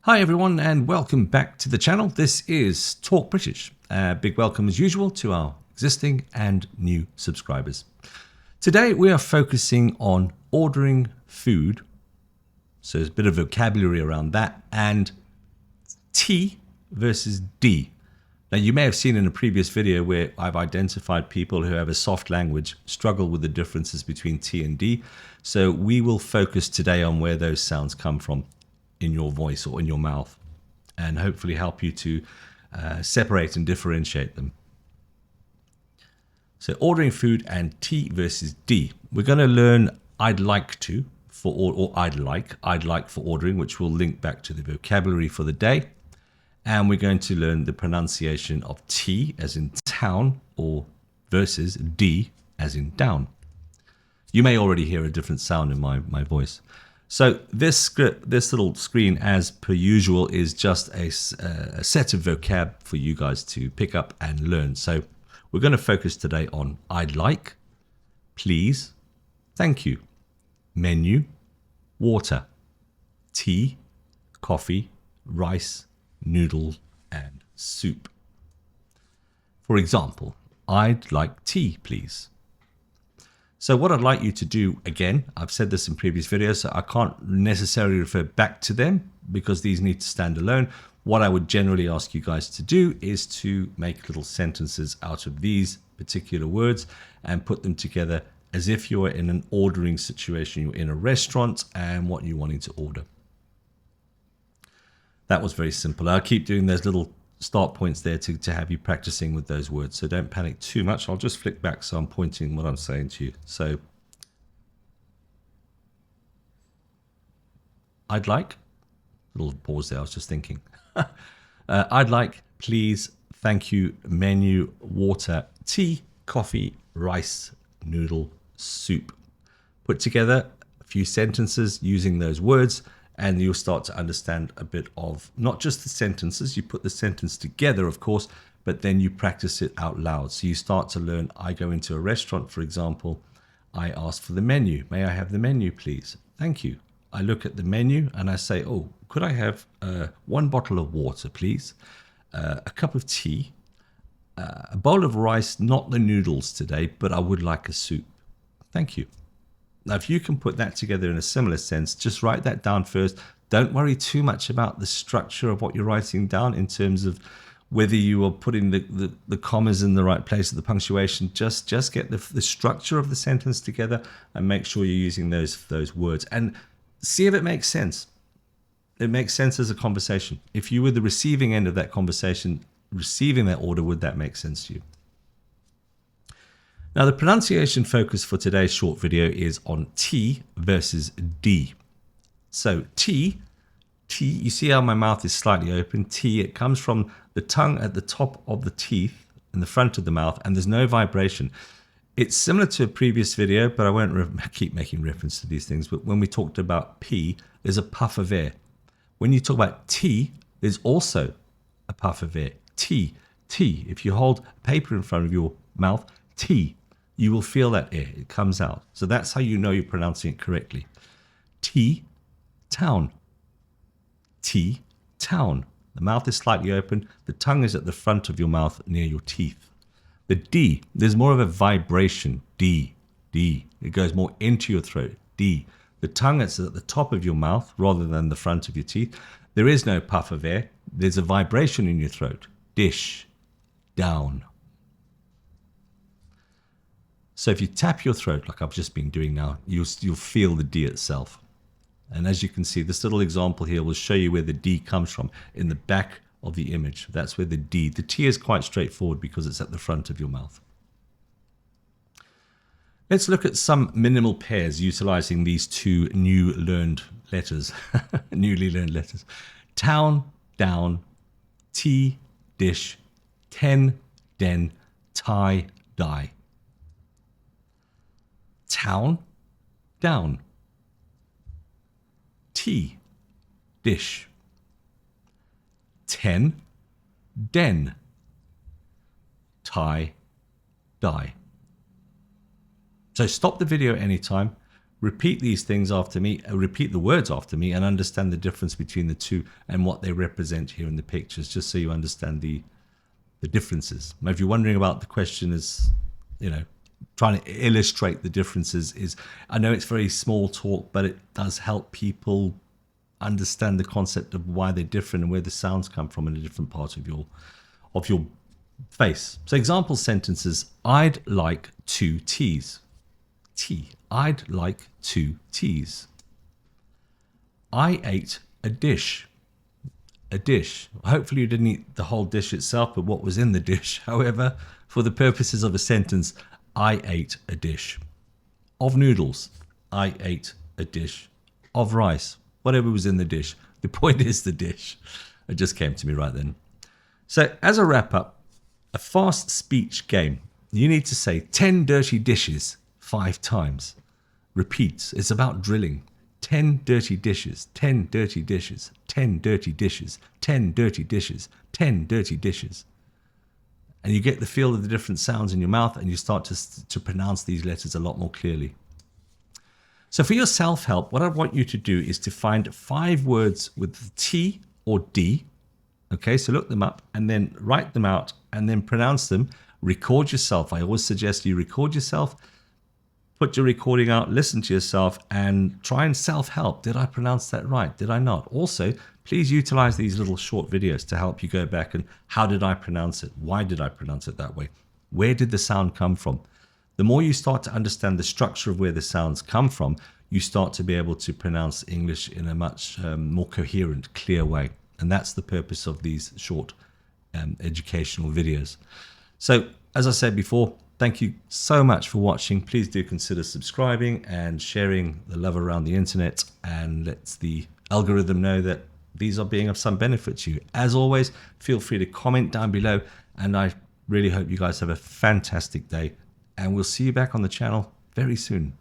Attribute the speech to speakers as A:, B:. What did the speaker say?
A: Hi everyone and welcome back to the channel. This is Talk British. Big welcome as usual to our existing and new subscribers. Today we are focusing on ordering food, so there's a bit of vocabulary around that, and T versus D. Now you may have seen in a previous video where I've identified people who have a soft language struggle with the differences between T and D, so we will focus today on where those sounds come from in your voice or in your mouth, and hopefully help you to separate and differentiate them. So ordering food and T versus D. We're going to learn I'd like to for or I'd like for ordering, which will link back to the vocabulary for the day. And we're going to learn the pronunciation of T as in town or versus D as in down. You may already hear a different sound in my voice. So this little screen, as per usual, is just a set of vocab for you guys to pick up and learn. So we're going to focus today on I'd like, please, thank you, menu, water, tea, coffee, rice, noodle, and soup. For example, I'd like tea, please. So what I'd like you to do, again, I've said this in previous videos, so I can't necessarily refer back to them because these need to stand alone. What I would generally ask you guys to do is to make little sentences out of these particular words and put them together as if you're in an ordering situation. You're in a restaurant and what you're wanting to order. That was very simple. I'll keep doing those little start points there to have you practicing with those words, so don't panic too much. I'll just flick back so I'm pointing what I'm saying to you. So I'd like, little pause there, I was just thinking. I'd like, please, thank you, menu, water, tea, coffee, rice, noodle, soup. Put together a few sentences using those words, and you'll start to understand a bit of not just the sentences. You put the sentence together, of course, but then you practice it out loud. So you start to learn, I go into a restaurant, for example, I ask for the menu. May I have the menu, please? Thank you. I look at the menu and I say, oh, could I have one bottle of water, please? A cup of tea, a bowl of rice, not the noodles today, but I would like a soup. Thank you. Now, if you can put that together in a similar sense, just write that down first. Don't worry too much about the structure of what you're writing down in terms of whether you are putting the commas in the right place or the punctuation. Just get the structure of the sentence together and make sure you're using those words. And see if it makes sense. It makes sense as a conversation. If you were the receiving end of that conversation, receiving that order, would that make sense to you? Now, the pronunciation focus for today's short video is on T versus D. So T, you see how my mouth is slightly open? T, it comes from the tongue at the top of the teeth in the front of the mouth, and there's no vibration. It's similar to a previous video, but I won't keep making reference to these things. But when we talked about P, there's a puff of air. When you talk about T, there's also a puff of air. T. If you hold paper in front of your mouth, T, you will feel that air. It comes out. So that's how you know you're pronouncing it correctly. T, town. T, town. The mouth is slightly open. The tongue is at the front of your mouth near your teeth. The D, there's more of a vibration. D. It goes more into your throat. D. The tongue is at the top of your mouth rather than the front of your teeth. There is no puff of air. There's a vibration in your throat. Dish. Down. So if you tap your throat, like I've just been doing now, you'll feel the D itself. And as you can see, this little example here will show you where the D comes from in the back of the image. That's where the D. The T is quite straightforward because it's at the front of your mouth. Let's look at some minimal pairs utilizing these two newly learned letters. Town, down, tea, dish, ten, den, tie, die. Town, down. Tea, dish. Ten, den. Tie, die. So stop the video anytime, repeat these things after me, repeat the words after me, and understand the difference between the two and what they represent here in the pictures, just so you understand the differences. Now, if you're wondering about the question is, trying to illustrate the differences, is I know it's very small talk, but it does help people understand the concept of why they're different and where the sounds come from in a different part of your face. So example sentences: I'd like 2 teas. Tea. I'd like 2 teas. I ate a dish. A dish. Hopefully you didn't eat the whole dish itself, but what was in the dish. However, for the purposes of a sentence, I ate a dish. Of noodles, I ate a dish. Of rice, whatever was in the dish. The point is the dish. It just came to me right then. So as a wrap up, a fast speech game. You need to say 10 dirty dishes 5 times. Repeat. It's about drilling. 10 dirty dishes, 10 dirty dishes, 10 dirty dishes, 10 dirty dishes, 10 dirty dishes. And you get the feel of the different sounds in your mouth, and you start to pronounce these letters a lot more clearly. So for your self-help, what I want you to do is to find 5 words with T or D. Okay, so look them up and then write them out and then pronounce them. Record yourself. I always suggest you record yourself. Put your recording out, listen to yourself, and try and self-help. Did I pronounce that right? Did I not? Also, please utilize these little short videos to help you go back and how did I pronounce it? Why did I pronounce it that way? Where did the sound come from? The more you start to understand the structure of where the sounds come from, you start to be able to pronounce English in a much more coherent, clear way. And that's the purpose of these short educational videos. So, as I said before, thank you so much for watching. Please do consider subscribing and sharing the love around the internet, and let the algorithm know that these are being of some benefit to you. As always, feel free to comment down below, and I really hope you guys have a fantastic day, and we'll see you back on the channel very soon.